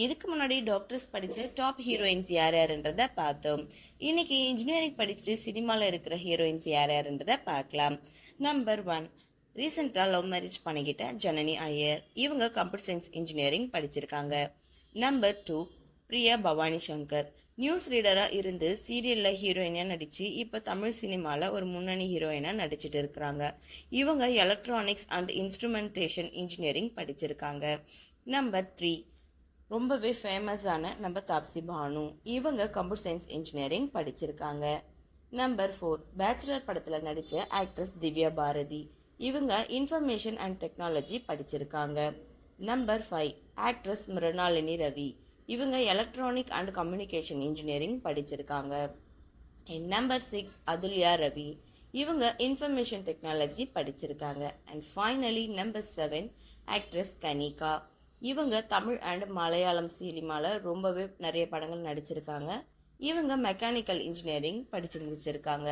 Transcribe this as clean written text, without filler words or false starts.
இதுக்கு முன்னாடி டாக்டர்ஸ் படிச்ச டாப் ஹீரோயின்ஸ் யார் யாருன்றத பார்த்தோம். இன்னைக்கு இன்ஜினியரிங் படிச்சுட்டு சினிமால இருக்கிற ஹீரோயின்ஸ் யார் யாருன்றத பார்க்கலாம். நம்பர் 1, ரீசெண்டா லவ் மேரேஜ் பண்ணிக்கிட்ட ஜனனி ஐயர். இவங்க கம்ப்யூட்டர் சயின்ஸ் இன்ஜினியரிங் படிச்சிருக்காங்க. நம்பர் 2, பிரியா பவானி சங்கர். நியூஸ் ரீடரா இருந்து சீரியல்ல ஹீரோயினா நடிச்சு இப்ப தமிழ் சினிமால ஒரு முன்னணி ஹீரோயினா நடிச்சிட்டு இருக்கிறாங்க. இவங்க எலக்ட்ரானிக்ஸ் அண்ட் இன்ஸ்ட்ருமெண்டேஷன் இன்ஜினியரிங் படிச்சிருக்காங்க. நம்பர் 3, ரொம்பவே ஃபேமஸான நம்ம தாப்சி பானு. இவங்க கம்ப்யூட்டர் சயின்ஸ் இன்ஜினியரிங் படிச்சிருக்காங்க. நம்பர் 4, பேச்சுலர் படத்துல நடிச்ச ஆக்ட்ரஸ் திவ்யா பாரதி. இவங்க இன்ஃபர்மேஷன் அண்ட் டெக்னாலஜி படிச்சிருக்காங்க. Number 5, actress Mrinalini Ravi. இவங்க எலக்ட்ரானிக் அண்ட் கம்யூனிகேஷன் இன்ஜினியரிங் படிச்சிருக்காங்க. நம்பர் 6, அதுல்யா ரவி. இவங்க இன்ஃபர்மேஷன் டெக்னாலஜி படிச்சிருக்காங்க. And finally number 7, actress Kanika. இவங்க தமிழ் அண்ட் மலையாளம் சினிமால ரொம்பவே நிறைய படங்கள் நடிச்சிருக்காங்க. இவங்க மெக்கானிக்கல் இன்ஜினியரிங் படிச்சு முடிச்சிருக்காங்க.